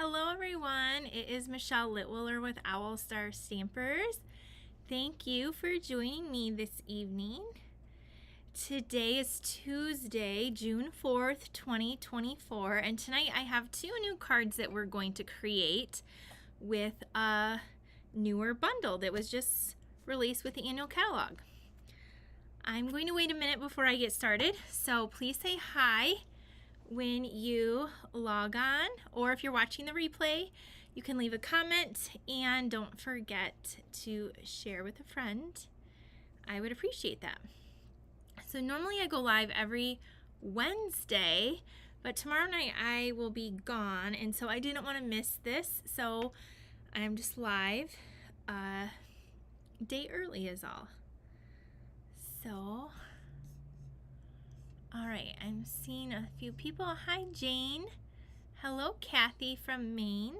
Hello everyone, it is Michelle Litwiller with Owl Star Stampers. Thank you for joining me this evening. Today is Tuesday, June 4th, 2024, and tonight I have two new cards that we're going to create with a newer bundle that was just released with the annual catalog. I'm going to wait a minute before I get started, so please say hi when you log on, or if you're watching the replay, you can leave a comment and don't forget to share with a friend. I would appreciate that. So normally I go live every Wednesday, but tomorrow night I will be gone, and so I didn't want to miss this, so I'm just live a day early is all. So all right, I'm seeing a few people. Hi, Jane. Hello, Kathy from Maine.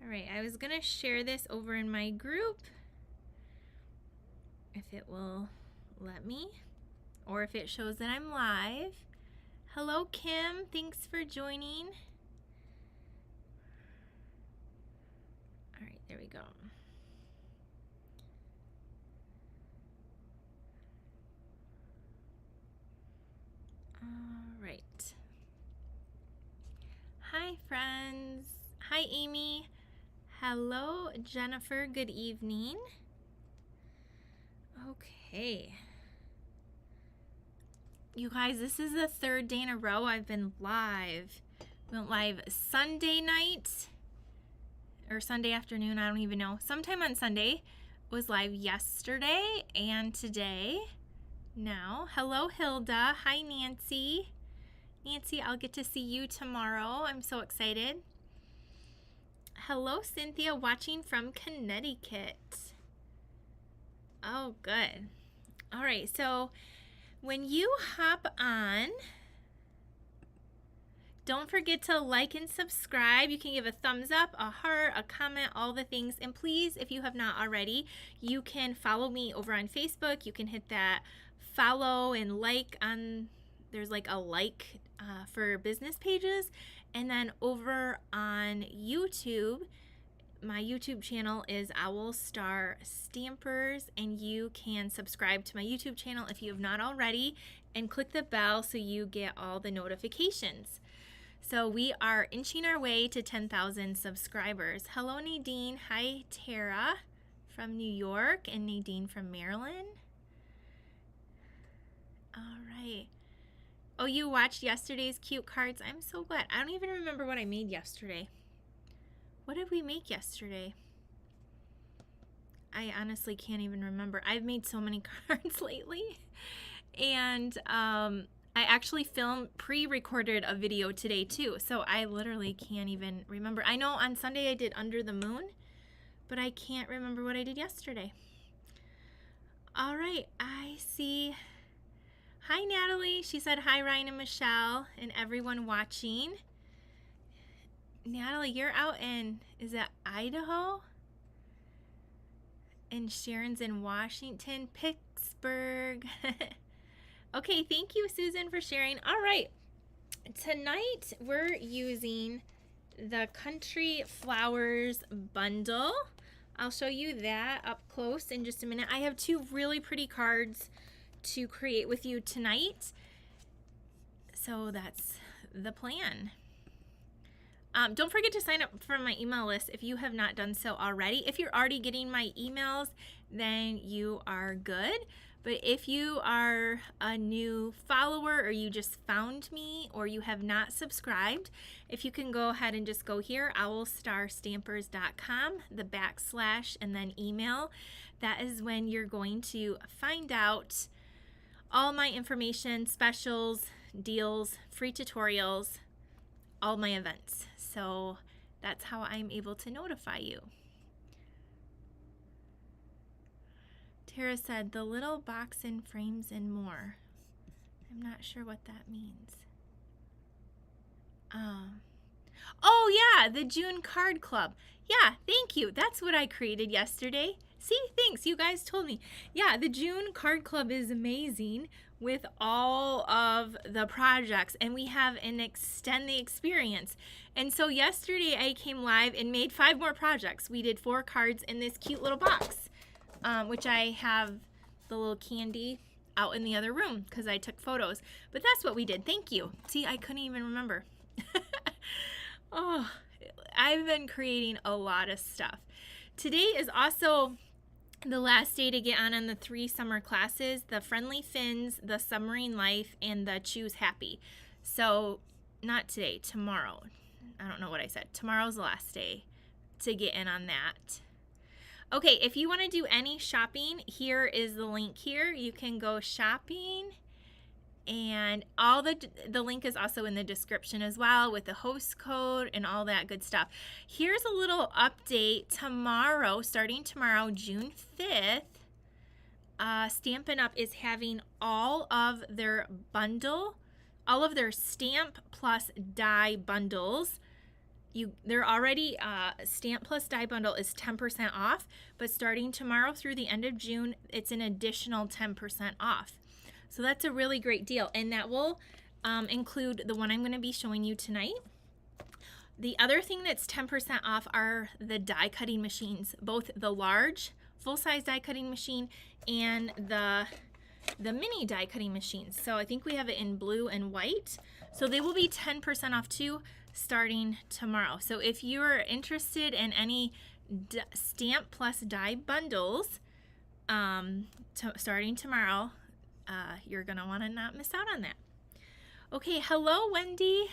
All right, I was gonna share this over in my group if it will let me, or if it shows that I'm live. Hello, Kim. Thanks for joining. All right, there we go. All right. Hi, friends. Hi, Amy. Hello, Jennifer. Good evening. Okay. You guys, this is the third day in a row I've been live. We went live Sunday night or Sunday afternoon. I don't even know. Sometime on Sunday. Was live yesterday and today. Now, hello Hilda. Hi Nancy. Nancy, I'll get to see you tomorrow. I'm so excited. Hello Cynthia, watching from Connecticut. Oh, good. All right, so when you hop on, don't forget to like and subscribe. You can give a thumbs up, a heart, a comment, all the things. And please, if you have not already, you can follow me over on Facebook. You can hit that follow and like on, there's like a like for business pages. And then over on YouTube, my YouTube channel is Owl Star Stampers, and you can subscribe to my YouTube channel if you have not already, and click the bell so you get all the notifications. So we are inching our way to 10,000 subscribers. Hello Nadine. Hi Tara from New York, and Nadine from Maryland. All right. Oh, you watched yesterday's cute cards? I'm so glad. I don't even remember what I made yesterday. What did we make yesterday? I honestly can't even remember. I've made so many cards lately. And I actually pre-recorded a video today too. So I literally can't even remember. I know on Sunday I did Under the Moon, but I can't remember what I did yesterday. All right, I see. Hi, Natalie. She said hi, Ryan and Michelle, and everyone watching. Natalie, you're out in, is it Idaho? And Sharon's in Washington, Pittsburgh. Okay, thank you, Susan, for sharing. All right, tonight we're using the Country Flowers bundle. I'll show you that up close in just a minute. I have two really pretty cards to create with you tonight. So that's the plan. Don't forget to sign up for my email list if you have not done so already. If you're already getting my emails, then you are good. But if you are a new follower, or you just found me, or you have not subscribed, if you can go ahead and just go here, owlstarstampers.com, the / and then email. That is when you're going to find out all my information, specials, deals, free tutorials, all my events. So that's how I'm able to notify you. Tara said, the little box and frames and more. I'm not sure what that means. Oh yeah, the June card club. Yeah, thank you. That's what I created yesterday. See, thanks. You guys told me. Yeah, the June card club is amazing. with all of the projects, and we have an extend the experience. And so yesterday I came live and made 5 more projects. We did 4 cards in this cute little box, which I have the little candy out in the other room because I took photos. But that's what we did. Thank you. See, I couldn't even remember. Oh, I've been creating a lot of stuff. Today is also the last day to get on the 3 summer classes, the Friendly Fins, the Submarine Life, and the Choose Happy. So not today, tomorrow. I don't know what I said. Tomorrow's the last day to get in on that. Okay, if you want to do any shopping, here is the link here. You can go shopping, and all the link is also in the description as well with the host code and all that good stuff. Here's a little update. Tomorrow, starting tomorrow, June 5th, Stampin' Up! Is having all of their Stamp Plus Die bundles. They're already, Stamp Plus Die bundle is 10% off, but starting tomorrow through the end of June, it's an additional 10% off. So that's a really great deal, and that will include the one I'm going to be showing you tonight. The other thing that's 10% off are the die cutting machines, both the large full-size die cutting machine and the mini die cutting machines. So I think we have it in blue and white. So they will be 10% off too, starting tomorrow. So if you're interested in any Stamp Plus Die bundles starting tomorrow, you're going to want to not miss out on that. Okay, hello, Wendy.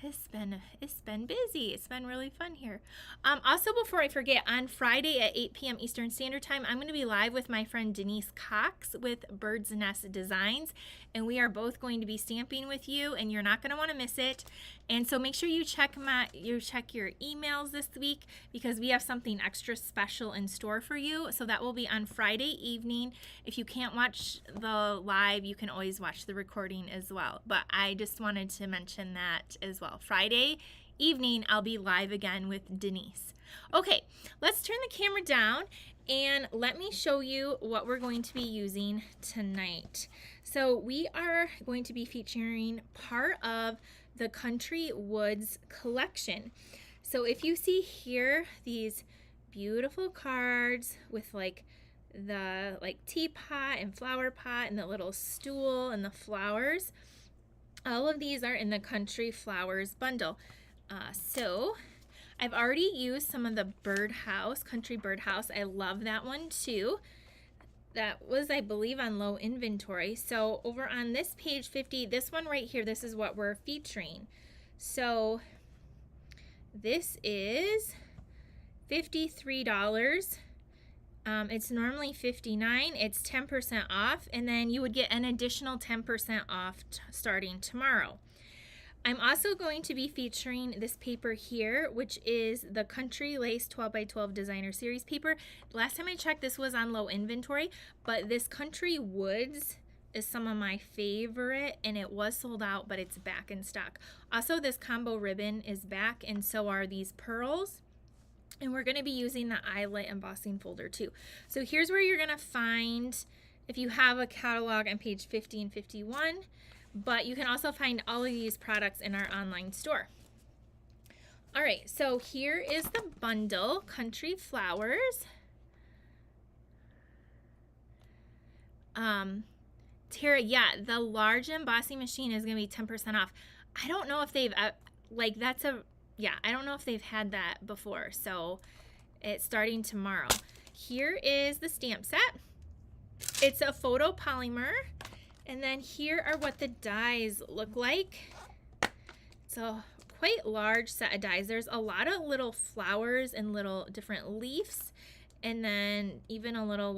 It's been busy. It's been really fun here. Also, before I forget, on Friday at 8 p.m. Eastern Standard Time, I'm going to be live with my friend Denise Cox with Bird's Nest Designs, and we are both going to be stamping with you, and you're not going to want to miss it. And so make sure you check your emails this week, because we have something extra special in store for you. So that will be on Friday evening. If you can't watch the live, you can always watch the recording as well. But I just wanted to mention that as well. Friday evening, I'll be live again with Denise. Okay, let's turn the camera down and let me show you what we're going to be using tonight. So we are going to be featuring part of the Country Woods collection. So if you see here, these beautiful cards with the teapot and flower pot and the little stool and the flowers, all of these are in the Country Flowers bundle. So I've already used some of the Country Birdhouse. I love that one too. That was, I believe, on low inventory. So over on this page 50, this one right here, this is what we're featuring. So this is $53. It's normally $59. It's 10% off, and then you would get an additional 10% off starting tomorrow. I'm also going to be featuring this paper here, which is the Country Lace 12x12 Designer Series paper. Last time I checked, this was on low inventory, but this Country Woods is some of my favorite, and it was sold out, but it's back in stock. Also, this combo ribbon is back, and so are these pearls. And we're going to be using the Eyelet embossing folder too. So here's where you're going to find, if you have a catalog, on page 50 and 51, but you can also find all of these products in our online store. All right, so here is the bundle, Country Flowers. Tara, yeah, the large embossing machine is going to be 10% off. I don't know if they've, I don't know if they've had that before, so it's starting tomorrow. Here is the stamp set. It's a photopolymer, and then here are what the dies look like. It's a quite large set of dies. There's a lot of little flowers and little different leaves, and then even a little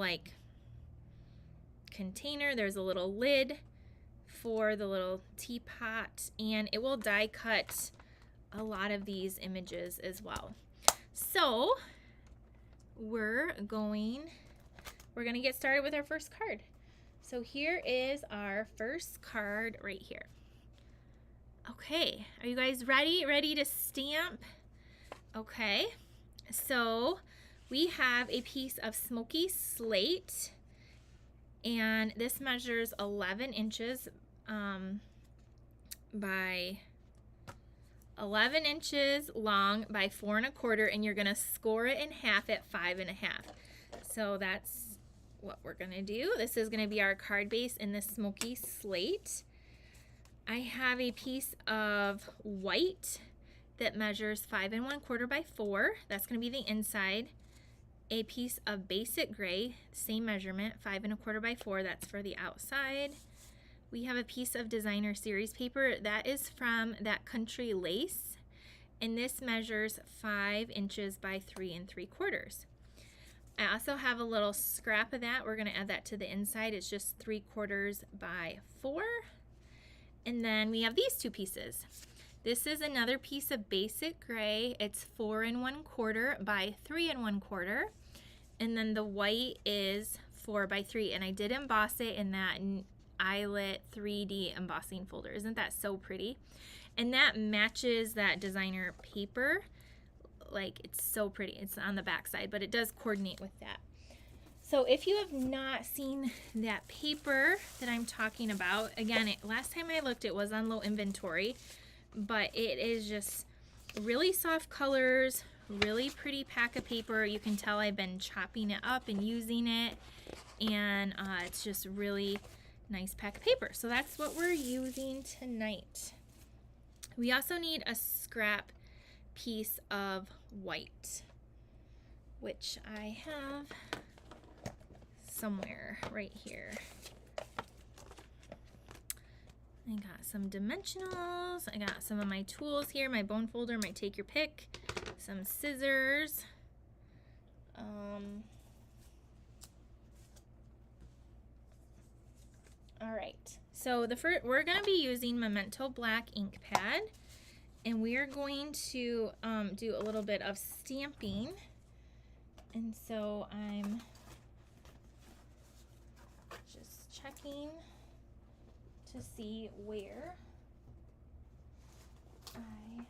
container. There's a little lid for the little teapot, and it will die cut a lot of these images as well. So we're going to get started with our first card. So here is our first card right here. Okay, are you guys ready to stamp? Okay, so we have a piece of smoky slate, And this measures 11 inches by 11 inches long by 4 1/4, and you're going to score it in half at 5 1/2. So that's what we're going to do. This is going to be our card base in this smoky slate. I have a piece of white that measures 5 1/4 by 4. That's going to be the inside. A piece of basic gray, same measurement, 5 1/4 by 4. That's for the outside. We have a piece of designer series paper that is from That Country Lace, and this measures 5 inches by 3 3/4. I also have a little scrap of that. We're going to add that to the inside. It's just 3/4 by 4. And then we have these two pieces. This is another piece of basic gray. It's 4 1/4 by 3 1/4. And then the white is 4 by 3. And I did emboss it in that Eyelet 3D embossing folder. Isn't that so pretty? And that matches that designer paper. Like, it's so pretty. It's on the back side, but it does coordinate with that. So if you have not seen that paper that I'm talking about, again, last time I looked, it was on low inventory, but it is just really soft colors, really pretty pack of paper. You can tell I've been chopping it up and using it, and it's just really nice pack of paper. So that's what we're using tonight. We also need a scrap piece of white, which I have somewhere right here. I got some dimensionals. I got some of my tools here, my bone folder, my take your pick, some scissors. All right, so we're going to be using Memento Black ink pad, and we are going to do a little bit of stamping. And so I'm just checking to see where I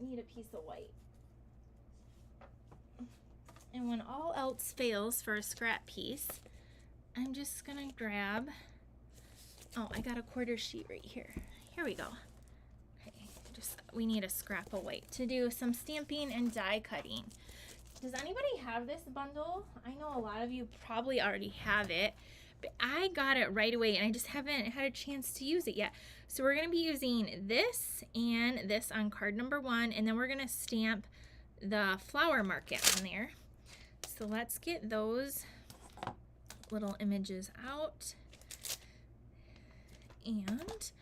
need a piece of white. And when all else fails for a scrap piece, I'm just gonna grab, I got a quarter sheet right here. Here we go. Okay, we need a scrap of white to do some stamping and die cutting. Does anybody have this bundle? I know a lot of you probably already have it, but I got it right away and I just haven't had a chance to use it yet. So we're gonna be using this and this on card number 1, and then we're gonna stamp the flower market on there. So let's get those little images out and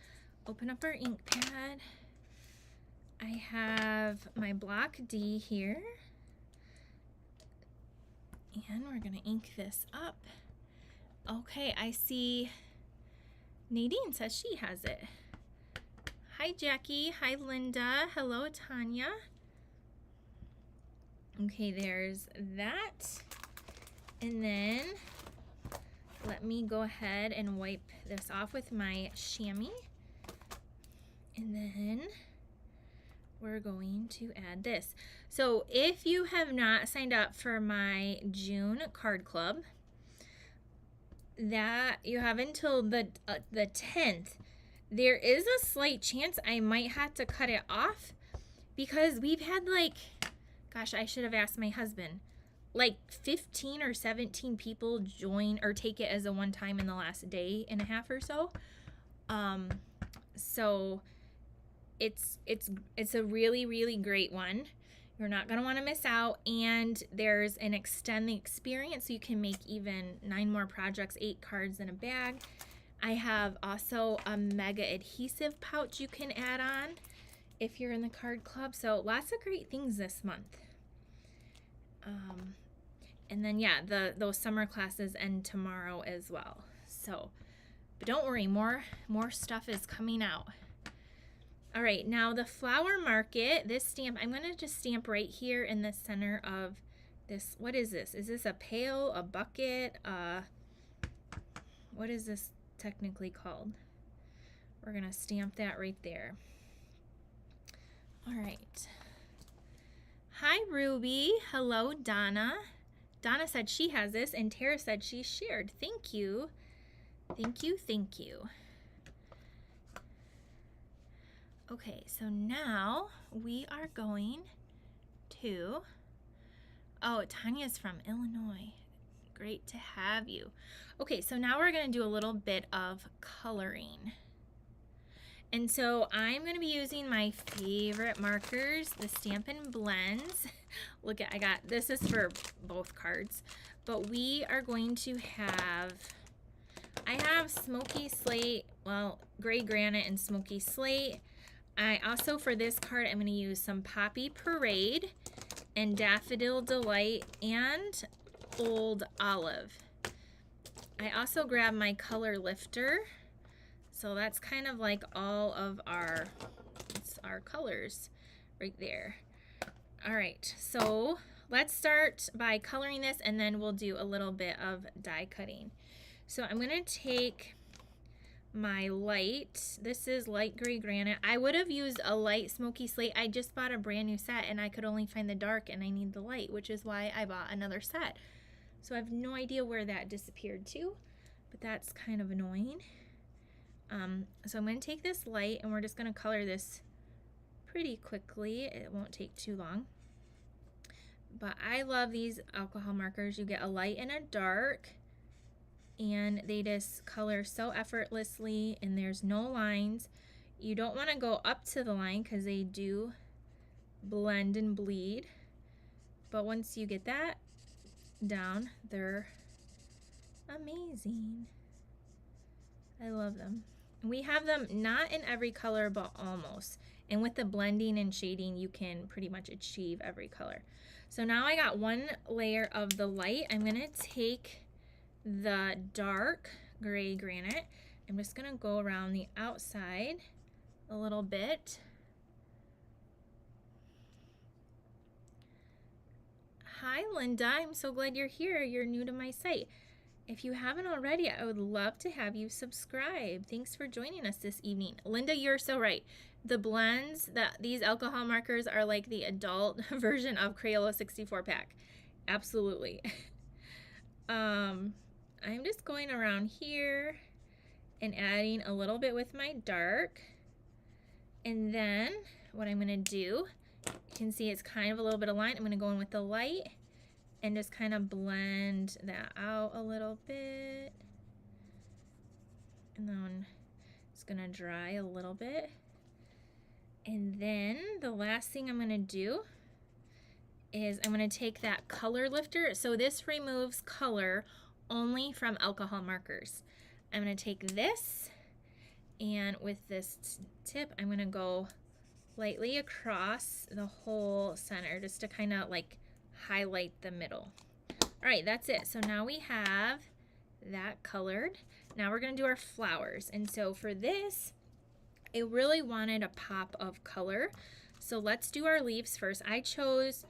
open up our ink pad. I have my block D here, and we're gonna ink this up. Okay, I see Nadine says she has it. Hi Jackie, hi Linda, hello Tanya. Okay, there's that. And then let me go ahead and wipe this off with my chamois. And then we're going to add this. So if you have not signed up for my June card club, that you have until the 10th. There is a slight chance I might have to cut it off because we've had gosh, I should have asked my husband, 15 or 17 people join or take it as a one-time in the last day and a half or so. So it's a really, really great one. You're not going to want to miss out, and there's an extend the experience, so you can make even 9 more projects, 8 cards in a bag. I have also a mega adhesive pouch you can add on if you're in the card club. So lots of great things this month. And then yeah, those summer classes end tomorrow as well. So, but don't worry, more stuff is coming out. All right, now the flower market, this stamp, I'm going to just stamp right here in the center of this. What is this? Is this a pail, a bucket? What is this technically called? We're going to stamp that right there. All right. Hi, Ruby. Hello, Donna. Donna said she has this, and Tara said she shared. Thank you. Thank you, thank you. Okay, so now we are going to, oh, Tanya's from Illinois. Great to have you. Okay, so now we're going to do a little bit of coloring. And so I'm going to be using my favorite markers, the Stampin' Blends. Look at, this is for both cards. But we are going to have, I have Smoky Slate, well, Gray Granite and Smoky Slate. I also, for this card, I'm going to use some Poppy Parade and Daffodil Delight and Old Olive. I also grabbed my color lifter. So that's kind of like all of our colors right there. All right, so let's start by coloring this, and then we'll do a little bit of die cutting. So I'm gonna take my light, this is light gray granite. I would have used a light smoky slate. I just bought a brand new set and I could only find the dark and I need the light, which is why I bought another set. So I have no idea where that disappeared to, but that's kind of annoying. So I'm going to take this light and we're just going to color this pretty quickly. It won't take too long. But I love these alcohol markers. You get a light and a dark, and they just color so effortlessly, and there's no lines. You don't want to go up to the line because they do blend and bleed. But once you get that down, they're amazing. I love them. We have them not in every color, but almost. And with the blending and shading, you can pretty much achieve every color. So now I got one layer of the light. I'm gonna take the dark gray granite. I'm just gonna go around the outside a little bit. Hi, Linda. I'm so glad you're here. You're new to my site. If you haven't already, I would love to have you subscribe. Thanks for joining us this evening. Linda, you're so right. The blends, these alcohol markers are like the adult version of Crayola 64 pack. Absolutely. I'm just going around here and adding a little bit with my dark. And then what I'm gonna do, you can see it's kind of a little bit of line. I'm gonna go in with the light and just kind of blend that out a little bit. And then it's gonna dry a little bit. And then the last thing I'm gonna do is I'm gonna take that color lifter. So this removes color only from alcohol markers. I'm gonna take this, and with this tip, I'm gonna go lightly across the whole center just to kind of like highlight the middle. All right, that's it. So now we have that colored. Now we're gonna do our flowers. And so for this, I really wanted a pop of color. So let's do our leaves first. I chose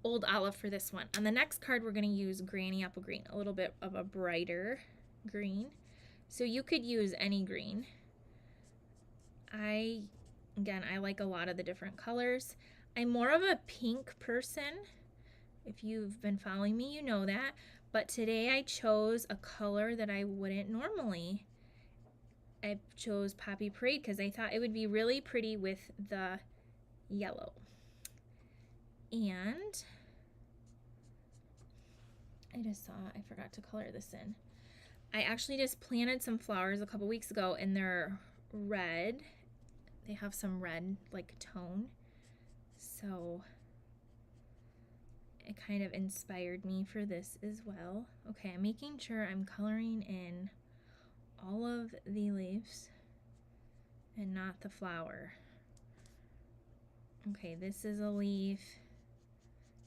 Old Olive for this one. On the next card, we're gonna use Granny Apple Green, a little bit of a brighter green. So you could use any green. Again, I like a lot of the different colors. I'm more of a pink person. If you've been following me, you know that. But today I chose a color that I wouldn't normally. I chose Poppy Parade because I thought it would be really pretty with the yellow. And I forgot to color this in. I actually just planted some flowers a couple weeks ago and they're red. They have some red like tone. So it kind of inspired me for this as well. Okay, I'm making sure I'm coloring in all of the leaves and not the flower. Okay, this is a leaf.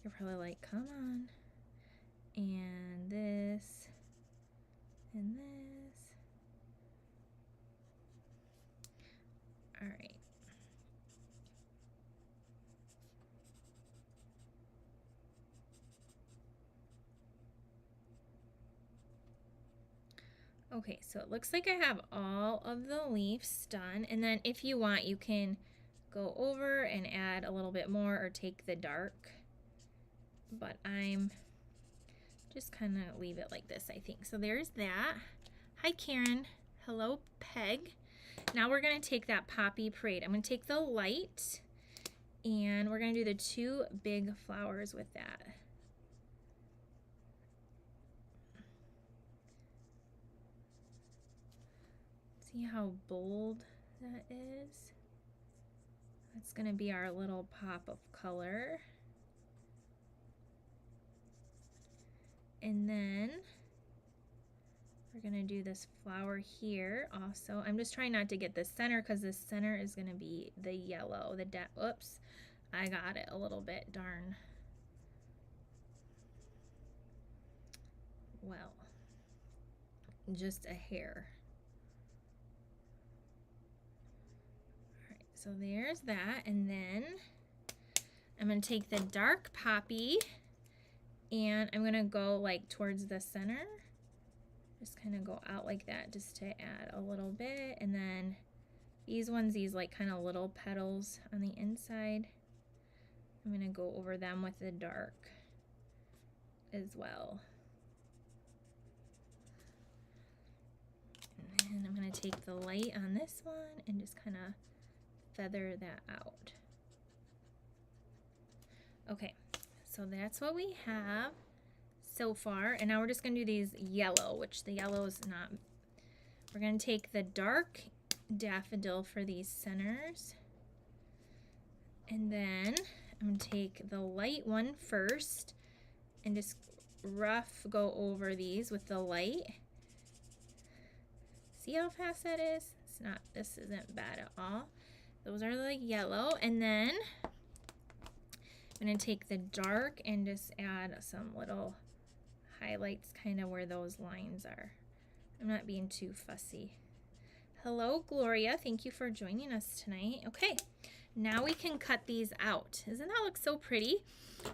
You're probably like, come on. And this, and this. All right. Okay, so it looks like I have all of the leaves done, and then if you want, you can go over and add a little bit more or take the dark, but I'm Just kind of leave it like this, I think. So there's that. Hi, Karen. Hello, Peg. Now we're going to take that Poppy Parade. I'm going to take the light, and we're going to do the 2 big flowers with that. See how bold that is? That's going to be our little pop of color. And then we're going to do this flower here also. I'm just trying not to get the center because the center is going to be the yellow. Oops, I got it a little bit, darn. Well, just a hair. So there's that, and then I'm going to take the dark poppy and I'm going to go like towards the center. Just kind of go out like that just to add a little bit, and then these like kind of little petals on the inside. I'm going to go over them with the dark as well. And I'm going to take the light on this one and just kind of feather that out. Okay, so that's what we have so far, and now we're just going to do these yellow, which the yellow is not. We're going to take the dark daffodil for these centers, and then I'm going to take the light one first and just rough go over these with the light. See how fast that is? It's not, this isn't bad at all. Those are the yellow, and then I'm going to take the dark and just add some little highlights kind of where those lines are. I'm not being too fussy. Hello, Gloria. Thank you for joining us tonight. Okay, now we can cut these out. Doesn't that look so pretty?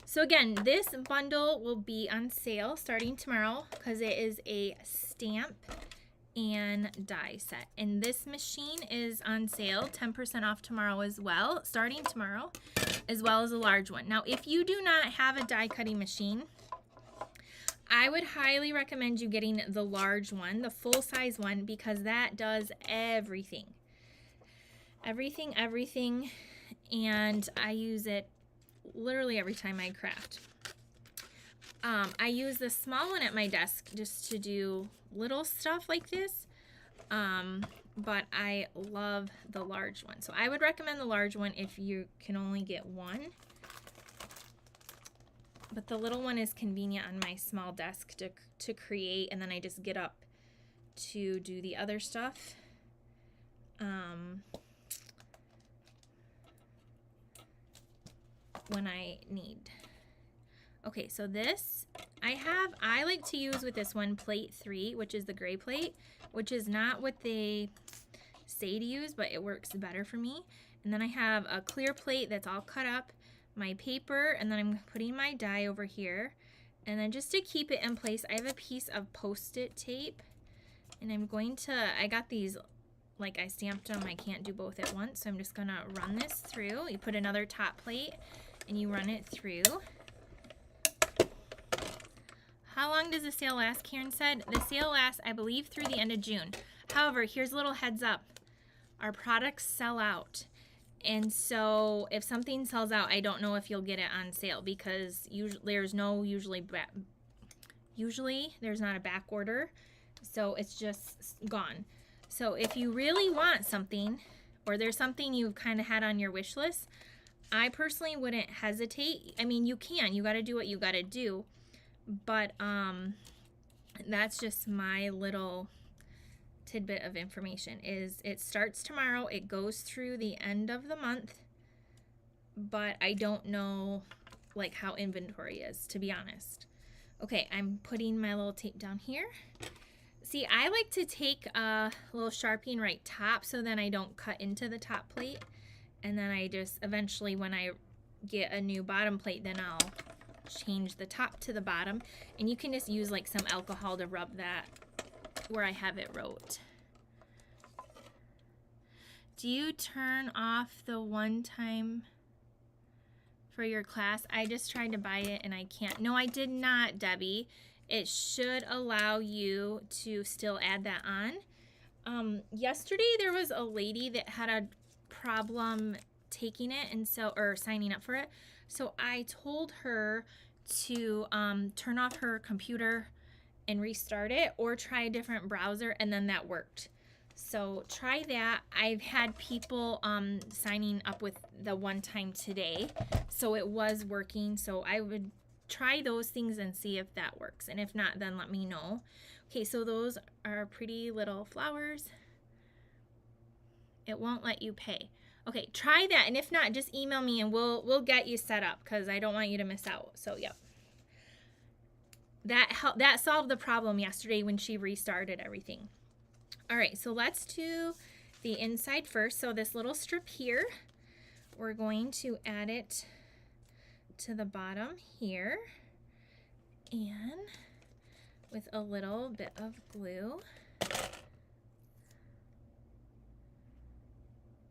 So again, this bundle will be on sale starting tomorrow because it is a stamp and die set, and this machine is on sale 10% off tomorrow as well, starting tomorrow, as well as a large one. Now if you do not have a die cutting machine, I would highly recommend you getting the large one, the full size one, because that does everything, and I use it literally every time I craft. I use the small one at my desk just to do little stuff like this, but I love the large one. So I would recommend the large one if you can only get one. But the little one is convenient on my small desk to create, and then I just get up to do the other stuff. When I need. Okay, so this, I like to use with this one plate 3, which is the gray plate, which is not what they say to use, but it works better for me. And then I have a clear plate that's all cut up, my paper, and then I'm putting my die over here. And then just to keep it in place, I have a piece of Post-it tape, and I'm going to, I got these, like I stamped them, I can't do both at once, so I'm just gonna run this through. You put another top plate, and you run it through. How long does the sale last, Karen said? The sale lasts, I believe, through the end of June. However, here's a little heads up. Our products sell out. And so if something sells out, I don't know if you'll get it on sale because usually there's not a back order. So it's just gone. So if you really want something, or there's something you've kind of had on your wish list, I personally wouldn't hesitate. I mean, you can. You got to do what you got to do. But that's just my little tidbit of information. Is it starts tomorrow, it goes through the end of the month, but I don't know like how inventory is, to be honest. Okay, I'm putting my little tape down here. See, I like to take a little Sharpie and write top so then I don't cut into the top plate, and then I just eventually when I get a new bottom plate, then I'll change the top to the bottom, and you can just use like some alcohol to rub that where I have it wrote. Do you turn off the one time for your class? I just tried to buy it and I can't. No, I did not, Debbie. it should allow you to still add that on. Yesterday there was a lady that had a problem taking it and or signing up for it. So I told her to turn off her computer and restart it, or try a different browser, and then that worked. So try that. I've had people signing up with the one time today, so it was working. So I would try those things and see if that works, and if not, then let me know. Okay, so those are pretty little flowers. It won't let you pay. Okay, try that, and if not, just email me and we'll get you set up, because I don't want you to miss out. So yep, that solved the problem yesterday when she restarted everything. All right, so let's do the inside first. So this little strip here, we're going to add it to the bottom here, and with a little bit of glue.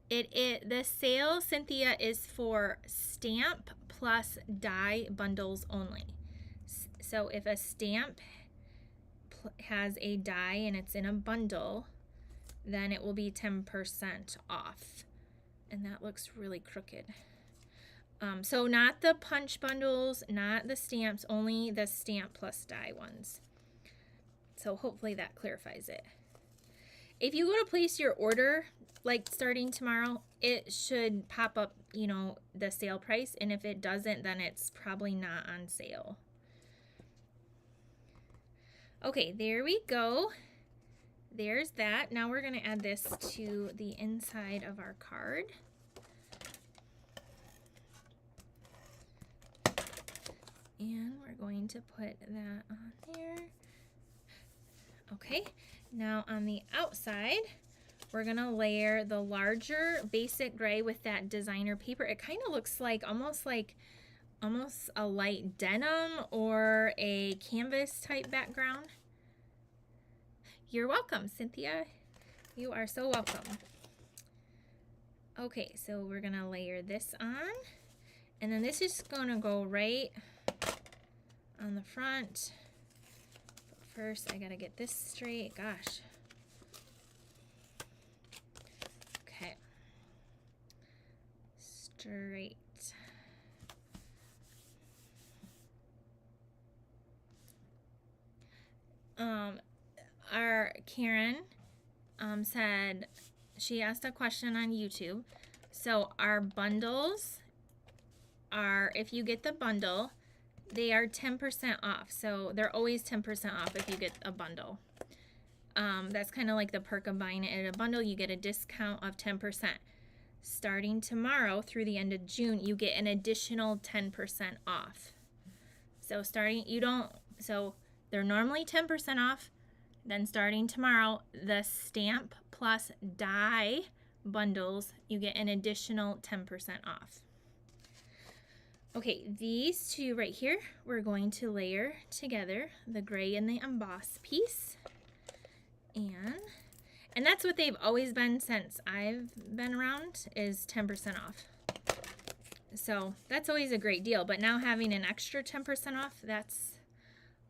The sale, Cynthia, is for stamp plus die bundles only. So if a stamp has a die and it's in a bundle, then it will be 10% off. And that looks really crooked. So not the punch bundles, not the stamps, only the stamp plus die ones. So hopefully that clarifies it. If you go to place your order, like starting tomorrow, it should pop up, you know, the sale price. And if it doesn't, then it's probably not on sale. Okay, there we go. There's that. Now we're going to add this to the inside of our card. And we're going to put that on there. Okay, now on the outside, we're going to layer the larger basic gray with that designer paper. It kind of looks like almost a light denim or a canvas type background. You're welcome, Cynthia. You are so welcome. Okay, so we're going to layer this on. And then this is going to go right on the front. But first, I got to get this straight. Gosh. Okay. Straight. Our Karen said, she asked a question on YouTube. So our bundles are, if you get the bundle, they are 10% off. So they're always 10% off if you get a bundle. That's kind of like the perk of buying it at a bundle. You get a discount of 10%. Starting tomorrow through the end of June, you get an additional 10% off. So so they're normally 10% off. Then starting tomorrow, the stamp plus die bundles, you get an additional 10% off. Okay, these two right here, we're going to layer together, the gray and the emboss piece. And that's what they've always been since I've been around, is 10% off. So that's always a great deal, but now having an extra 10% off, that's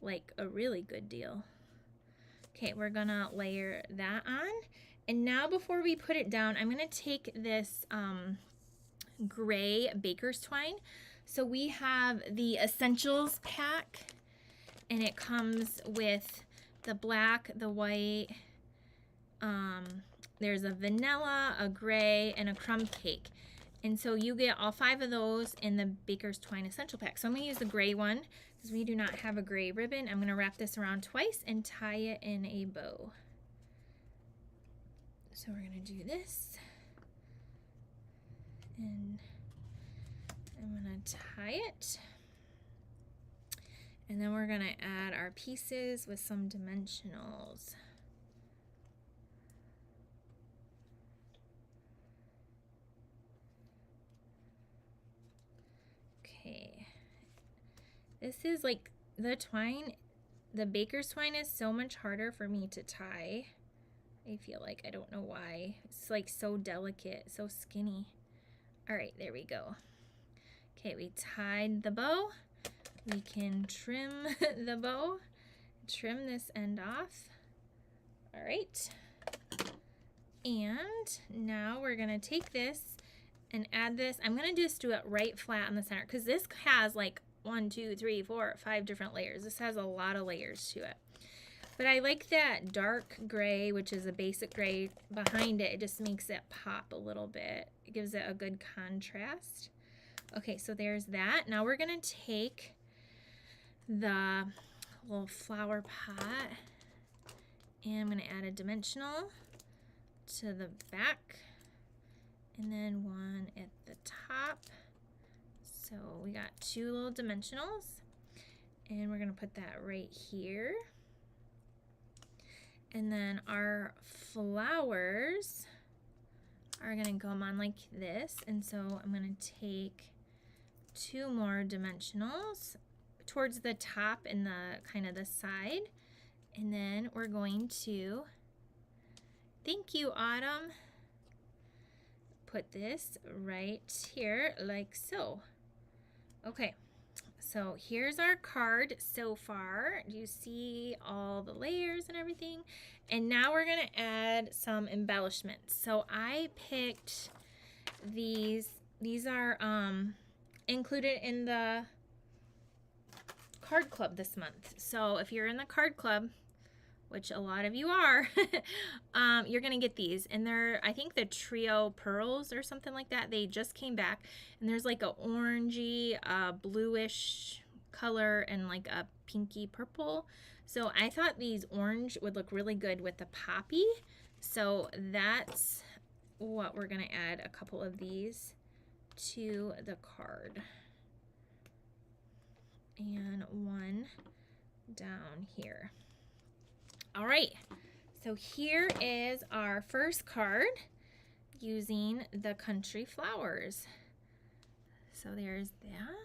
like a really good deal. Okay, we're gonna layer that on. And now before we put it down, I'm gonna take this gray baker's twine. So we have the essentials pack, and it comes with the black, the white, there's a vanilla, a gray, and a crumb cake. And so you get all 5 of those in the baker's twine essential pack. So I'm gonna use the gray one because we do not have a gray ribbon. I'm gonna wrap this around twice and tie it in a bow. So we're gonna do this, and I'm gonna tie it, and then we're gonna add our pieces with some dimensionals. Okay, this is like the twine, the baker's twine is so much harder for me to tie. I feel like, I don't know why. It's like so delicate, so skinny. All right, there we go. Okay, we tied the bow. We can trim the bow, trim this end off. All right. And now we're gonna take this and add this. I'm gonna just do it right flat on the center because this has like 1, 2, 3, 4, 5 different layers. This has a lot of layers to it. But I like that dark gray, which is a basic gray, behind it. It just makes it pop a little bit. It gives it a good contrast. Okay, so there's that. Now we're gonna take the little flower pot and I'm gonna add a dimensional to the back and then one at the top. So we got 2 little dimensionals and we're gonna put that right here. And then our flowers are gonna come on like this. And so I'm gonna take 2 more dimensionals towards the top and the kind of the side. And then we're going to, thank you, Autumn, put this right here like so. Okay. So here's our card so far. Do you see all the layers and everything? And now we're gonna add some embellishments. So I picked these. These are included in the card club this month. So if you're in the card club, which a lot of you are, you're gonna get these. And they're, I think, the trio pearls or something like that. They just came back and there's like a orangey, bluish color and like a pinky purple. So I thought these orange would look really good with the poppy. So that's what we're gonna add, a couple of these to the card. And one down here. All right, so here is our first card using the country flowers. So there's that.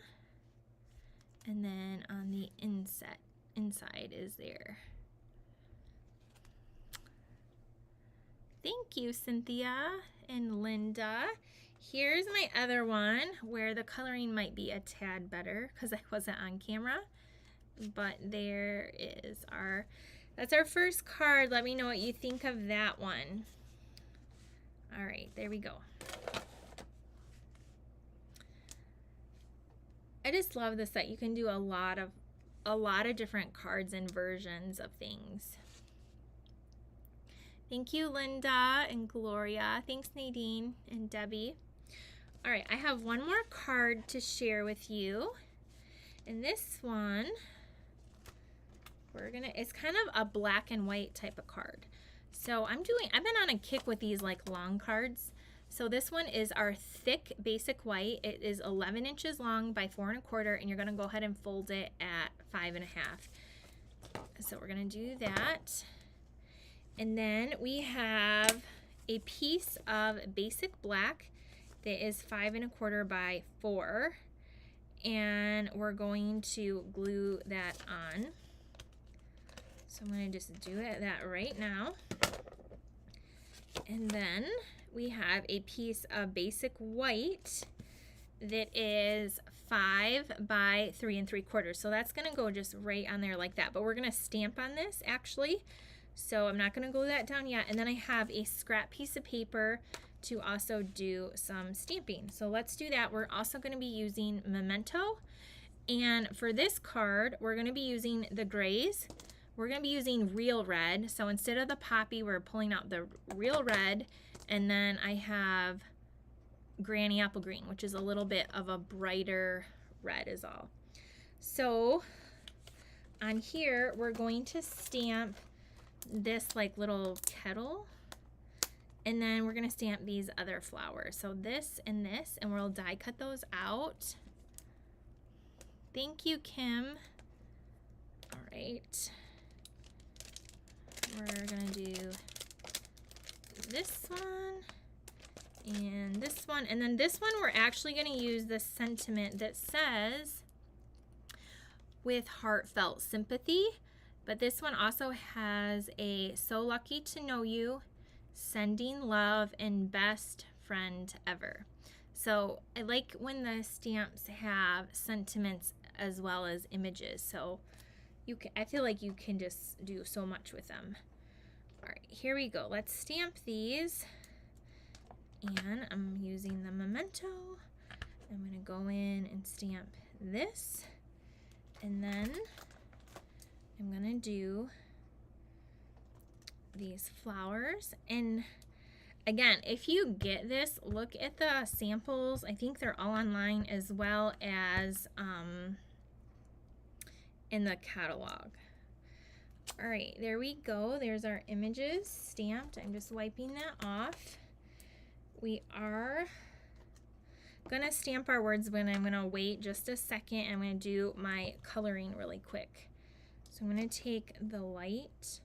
And then on the inside is there. Thank you, Cynthia and Linda. Here's my other one where the coloring might be a tad better because I wasn't on camera. But there is our, that's our first card. Let me know what you think of that one. All right, there we go. I just love this that you can do a lot of different cards and versions of things. Thank you, Linda and Gloria. Thanks, Nadine and Debbie. All right, I have one more card to share with you. And this one, it's kind of a black and white type of card. So I've been on a kick with these like long cards. So this one is our thick basic white. It is 11 inches long by 4 1/4, and you're gonna go ahead and fold it at 5 1/2. So we're gonna do that. And then we have a piece of basic black that is 5 1/4 by 4. And we're going to glue that on. So I'm going to just do that right now. And then we have a piece of basic white that is 5 by 3 3/4. So that's going to go just right on there like that. But we're going to stamp on this actually. So I'm not going to glue that down yet. And then I have a scrap piece of paper to also do some stamping. So let's do that. We're also going to be using Memento. And for this card, we're going to be using the grays. We're going to be using real red. So instead of the poppy, we're pulling out the real red. And then I have Granny Apple Green, which is a little bit of a brighter red is all. So on here, we're going to stamp this like little kettle. And then we're gonna stamp these other flowers. So this, and we'll die cut those out. Thank you, Kim. All right. We're gonna do this one and this one. And then this one, we're actually gonna use the sentiment that says, with heartfelt sympathy. But this one also has a so lucky to know you, sending love, and best friend ever. So I like when the stamps have sentiments as well as images. So I feel like you can just do so much with them. All right, here we go. Let's stamp these. And I'm using the Memento. I'm gonna go in and stamp this. And then I'm gonna do these flowers. And again, if you get this, look at the samples. I think they're all online, as well as in the catalog. All right, there we go. There's our images stamped. I'm just wiping that off. We are gonna stamp our words, but I'm gonna wait just a second. I'm gonna do my coloring really quick. So I'm gonna take the light.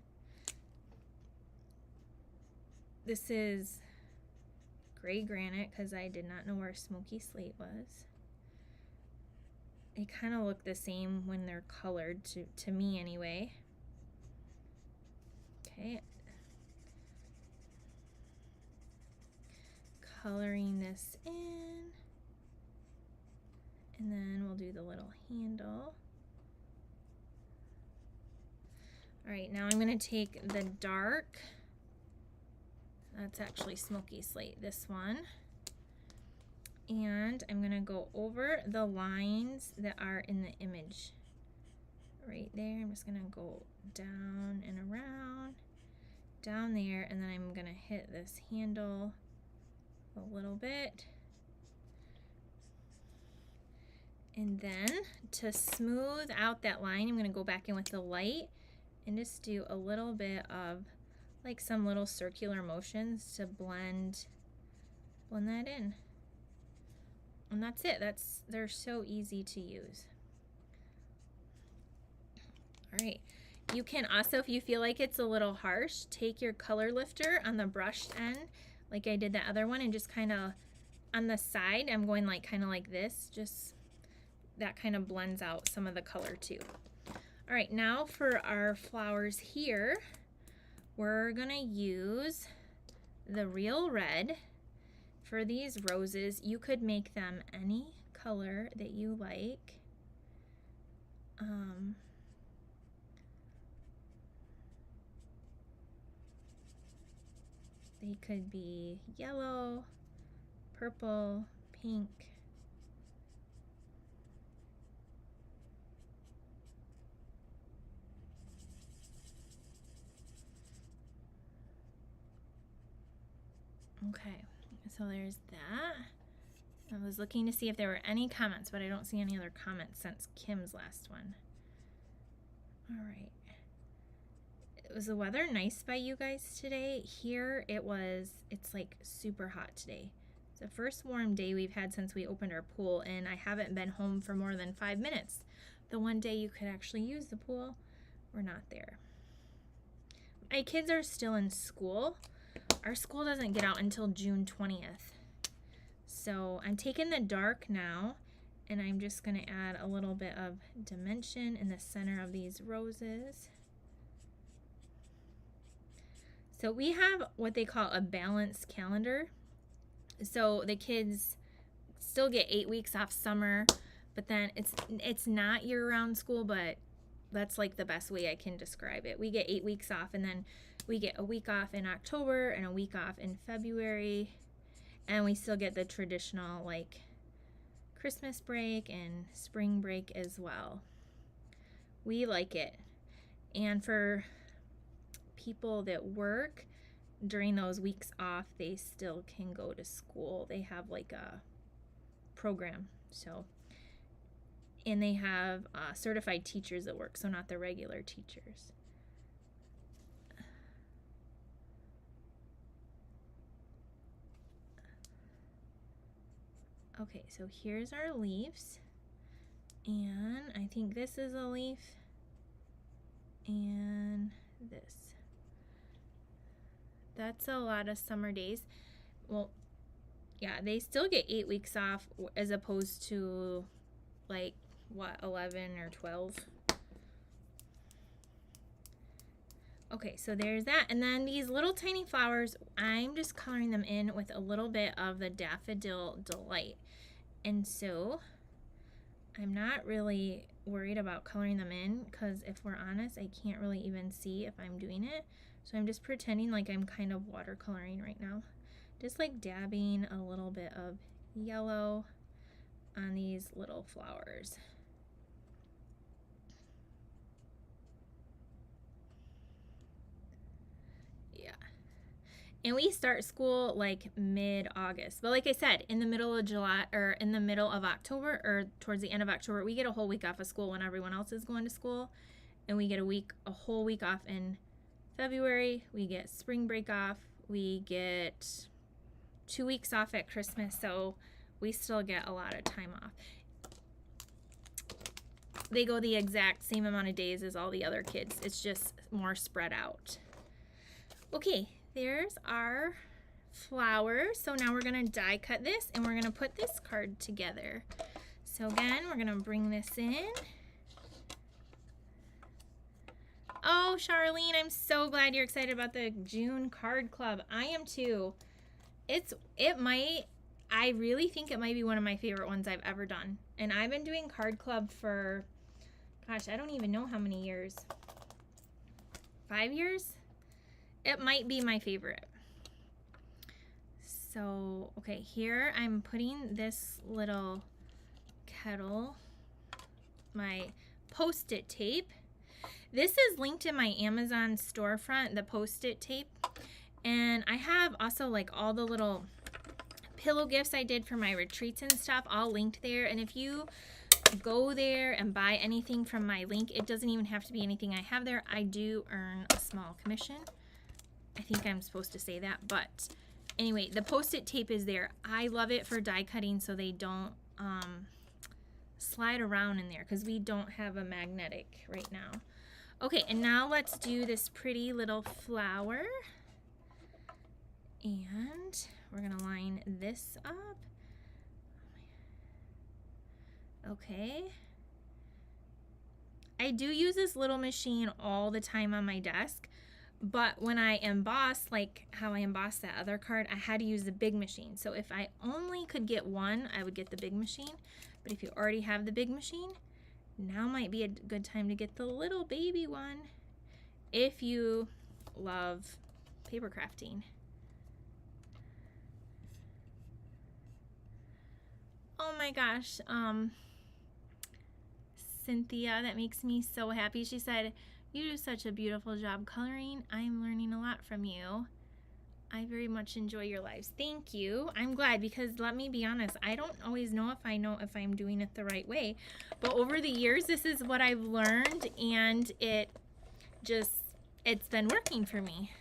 This is gray granite because I did not know where smoky slate was. They kind of look the same when they're colored, to me anyway. Okay. Coloring this in. And then we'll do the little handle. All right, now I'm gonna take the dark, that's actually smoky slate, this one, and I'm gonna go over the lines that are in the image right there. I'm just gonna go down and around, down there, and then I'm gonna hit this handle a little bit. And then to smooth out that line, I'm gonna go back in with the light and just do a little bit of like some little circular motions to blend that in. And that's it. They're so easy to use. All right. You can also, if you feel like it's a little harsh, take your color lifter on the brushed end, like I did the other one, and just kind of on the side, I'm going like kind of like this, just that kind of blends out some of the color too. All right, now for our flowers here, we're gonna use the Real Red. For these roses, you could make them any color that you like. They could be yellow, purple, pink. Okay, so there's that. I was looking to see if there were any comments, but I don't see any other comments since Kim's last one. All right. Was the weather nice by you guys today? Here it's like super hot today. It's the first warm day we've had since we opened our pool, and I haven't been home for more than 5 minutes. The one day you could actually use the pool, we're not there. My kids are still in school. Our school doesn't get out until June 20th. So I'm taking the dark now, and I'm just gonna add a little bit of dimension in the center of these roses. So we have what they call a balanced calendar. So the kids still get 8 weeks off summer, but then it's not year-round school, but that's like the best way I can describe it. We get 8 weeks off, and then we get a week off in October and a week off in February, and we still get the traditional like Christmas break and spring break as well. We like it. And for people that work during those weeks off, they still can go to school. They have like a program, so, and they have certified teachers that work, so not the regular teachers. Okay, so here's our leaves, and I think this is a leaf, and this. That's a lot of summer days. Well, yeah, they still get 8 weeks off as opposed to like, what, 11 or 12? Okay, so there's that. And then these little tiny flowers, I'm just coloring them in with a little bit of the Daffodil Delight. And so I'm not really worried about coloring them in because if we're honest, I can't really even see if I'm doing it. So I'm just pretending like I'm kind of watercoloring right now. Just like dabbing a little bit of yellow on these little flowers. Yeah. And we start school like mid-August. But like I said, in the middle of July or in the middle of October or towards the end of October, we get a whole week off of school when everyone else is going to school. And we get a whole week off in February. We get spring break off. We get 2 weeks off at Christmas. So we still get a lot of time off. They go the exact same amount of days as all the other kids. It's just more spread out. Okay, there's our flowers. So now we're gonna die cut this and we're gonna put this card together. So again, we're gonna bring this in. Oh, Charlene, I'm so glad you're excited about the June card club. I am too. I really think it might be one of my favorite ones I've ever done. And I've been doing card club for, gosh, I don't even know how many years. 5 years? It might be my favorite. So, okay, here I'm putting this little kettle, my Post-it tape. This is linked in my Amazon storefront, the Post-it tape. And I have also like all the little pillow gifts I did for my retreats and stuff all linked there. And if you go there and buy anything from my link, it doesn't even have to be anything I have there. I do earn a small commission. I think I'm supposed to say that, but anyway, the Post-it tape is there. I love it for die cutting so they don't slide around in there because we don't have a magnetic right now. Okay, and now let's do this pretty little flower. And we're gonna line this up. Okay. I do use this little machine all the time on my desk, but when I emboss, like how I embossed that other card, I had to use the big machine. So if I only could get one, I would get the big machine. But if you already have the big machine, now might be a good time to get the little baby one if you love paper crafting. Oh my gosh, Cynthia, that makes me so happy. She said, "You do such a beautiful job coloring. I'm learning a lot from you. I very much enjoy your lives." Thank you. I'm glad because let me be honest, I don't always know if I'm doing it the right way. But over the years, this is what I've learned and it's been working for me.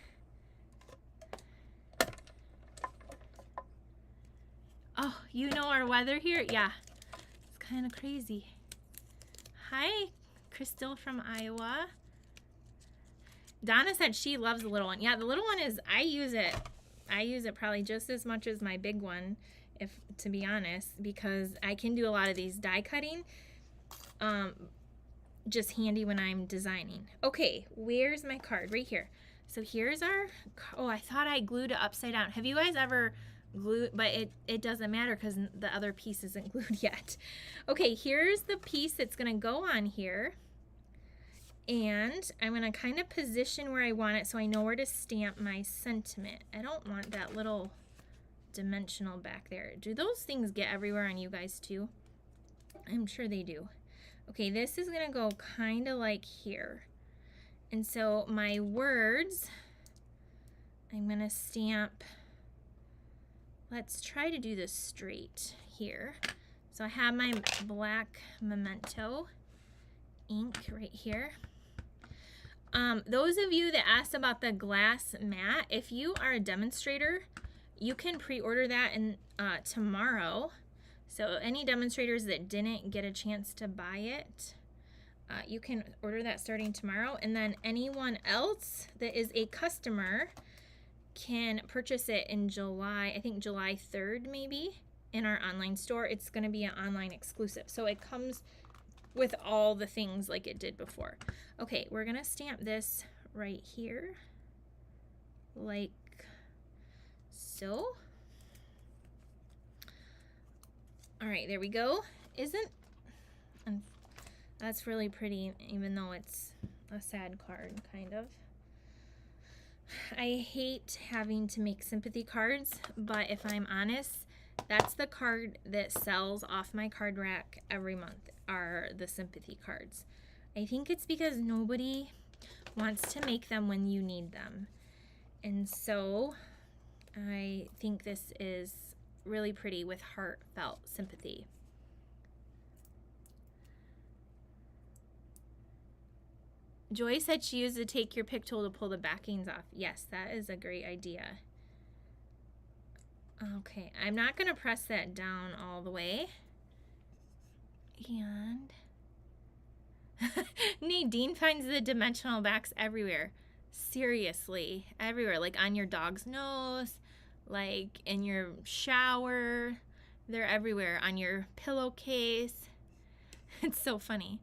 Oh, you know our weather here? Yeah, it's kind of crazy. Hi, Crystal from Iowa. Donna said she loves the little one. Yeah, the little one is, I use it probably just as much as my big one, if to be honest, because I can do a lot of these die cutting. Just handy when I'm designing. Okay, where's my card? Right here. So here's our, oh, I thought I glued it upside down. Have you guys ever glued, but it doesn't matter because the other piece isn't glued yet. Okay, here's the piece that's gonna go on here. And I'm gonna kind of position where I want it so I know where to stamp my sentiment. I don't want that little dimensional back there. Do those things get everywhere on you guys too? I'm sure they do. Okay, this is gonna go kind of like here. And so my words, I'm gonna stamp, let's try to do this straight here. So I have my black Memento ink right here. Those of you that asked about the glass mat, if you are a demonstrator, you can pre-order that in tomorrow. So any demonstrators that didn't get a chance to buy it, you can order that starting tomorrow. And then anyone else that is a customer can purchase it in July, I think July 3rd maybe, in our online store. It's going to be an online exclusive. So it comes with all the things like it did before. Okay, we're going to stamp this right here, like so. All right, there we go. That's really pretty, even though it's a sad card, kind of. I hate having to make sympathy cards, but if I'm honest, that's the card that sells off my card rack every month, are the sympathy cards. I think it's because nobody wants to make them when you need them. And so I think this is really pretty with heartfelt sympathy. Joy said she used the take your pick tool to pull the backings off. Yes, that is a great idea. Okay, I'm not going to press that down all the way. And Nadine finds the dimensional backs everywhere. Seriously, everywhere. Like on your dog's nose, like in your shower. They're everywhere. On your pillowcase. It's so funny.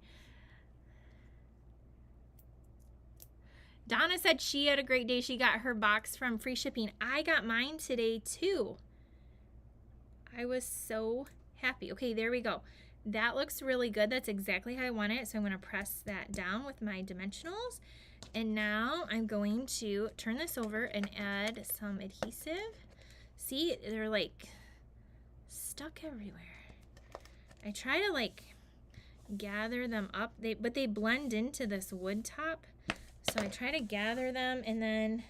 Donna said she had a great day. She got her box from free shipping. I got mine today too. I was so happy. Okay, there we go. That looks really good. That's exactly how I want it. So I'm going to press that down with my dimensionals. And now I'm going to turn this over and add some adhesive. See, they're like stuck everywhere. I try to like gather them up, but they blend into this wood top. So I try to gather them and then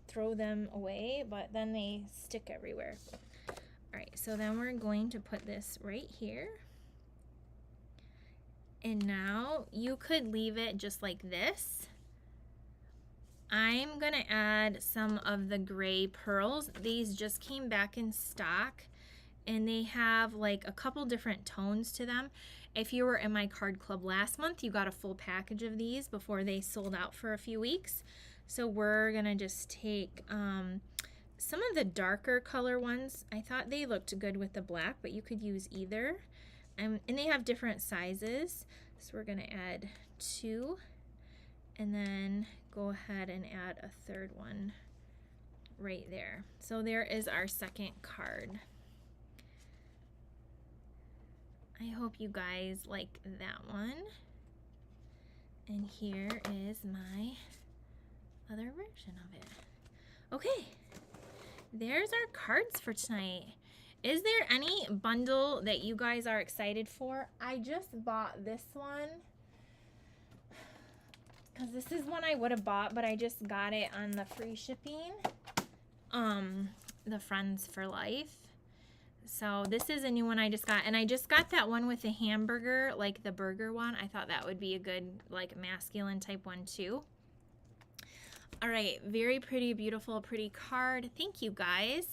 throw them away, but then they stick everywhere. All right, so then we're going to put this right here. And now you could leave it just like this. I'm gonna add some of the gray pearls. These just came back in stock and they have like a couple different tones to them. If you were in my card club last month, you got a full package of these before they sold out for a few weeks. So we're gonna just take some of the darker color ones. I thought they looked good with the black, but you could use either. And they have different sizes. So we're gonna add 2 and then go ahead and add a third one right there. So there is our second card. I hope you guys like that one. And here is my other version of it. Okay, there's our cards for tonight. Is there any bundle that you guys are excited for? I just bought this one because this is one I would have bought, but I just got it on the free shipping. The Friends for Life. So this is a new one I just got, and I just got that one with the hamburger, like the burger one. I thought that would be a good like masculine type one too. All right, very pretty, beautiful, pretty card. Thank you guys.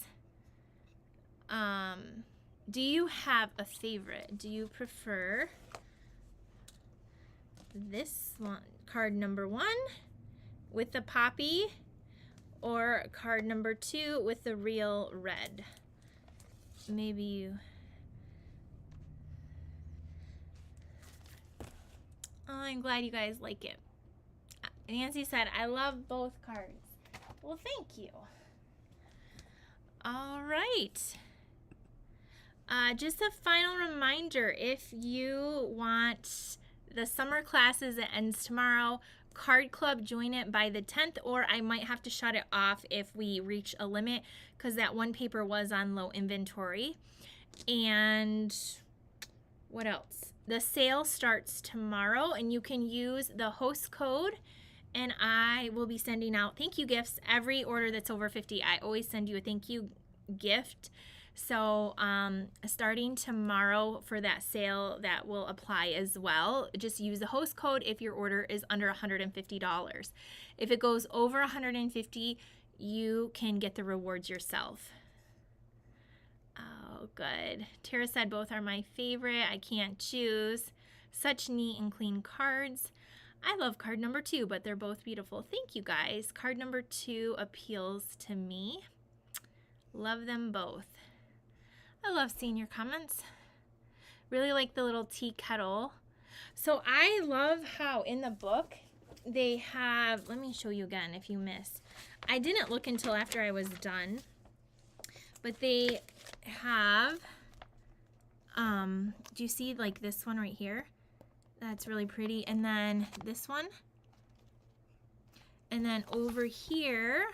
Do you have a favorite? Do you prefer this one, card number 1 with the poppy, or card number 2 with the real red? Maybe you... Oh, I'm glad you guys like it. Nancy said, I love both cards. Well, thank you. All right. Just a final reminder, if you want the summer classes that ends tomorrow, Card Club, join it by the 10th, or I might have to shut it off if we reach a limit because that one paper was on low inventory. And what else? The sale starts tomorrow and you can use the host code, and I will be sending out thank you gifts. Every order that's over 50, I always send you a thank you gift. So starting tomorrow for that sale, that will apply as well. Just use the host code if your order is under $150. If it goes over $150, you can get the rewards yourself. Oh, good. Tara said both are my favorite. I can't choose. Such neat and clean cards. I love card number 2, but they're both beautiful. Thank you guys. Card number 2 appeals to me. Love them both. I love seeing your comments. Really like the little tea kettle. So I love how in the book they have, let me show you again if you missed. I didn't look until after I was done, but they have, do you see like this one right here? That's really pretty. And then this one. And then over here,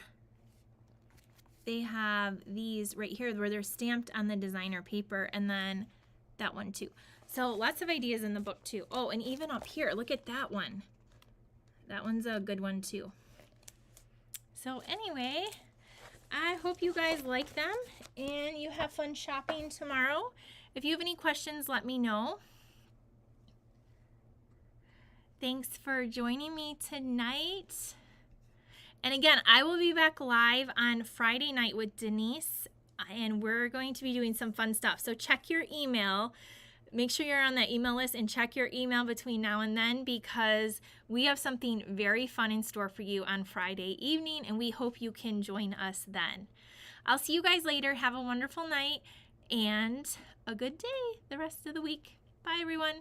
they have these right here where they're stamped on the designer paper, and then that one too. So lots of ideas in the book too. Oh, and even up here, look at that one. That one's a good one too. So anyway, I hope you guys like them and you have fun shopping tomorrow. If you have any questions, let me know. Thanks for joining me tonight. And again, I will be back live on Friday night with Denise, and we're going to be doing some fun stuff. So check your email. Make sure you're on that email list and check your email between now and then, because we have something very fun in store for you on Friday evening, and we hope you can join us then. I'll see you guys later. Have a wonderful night and a good day the rest of the week. Bye, everyone.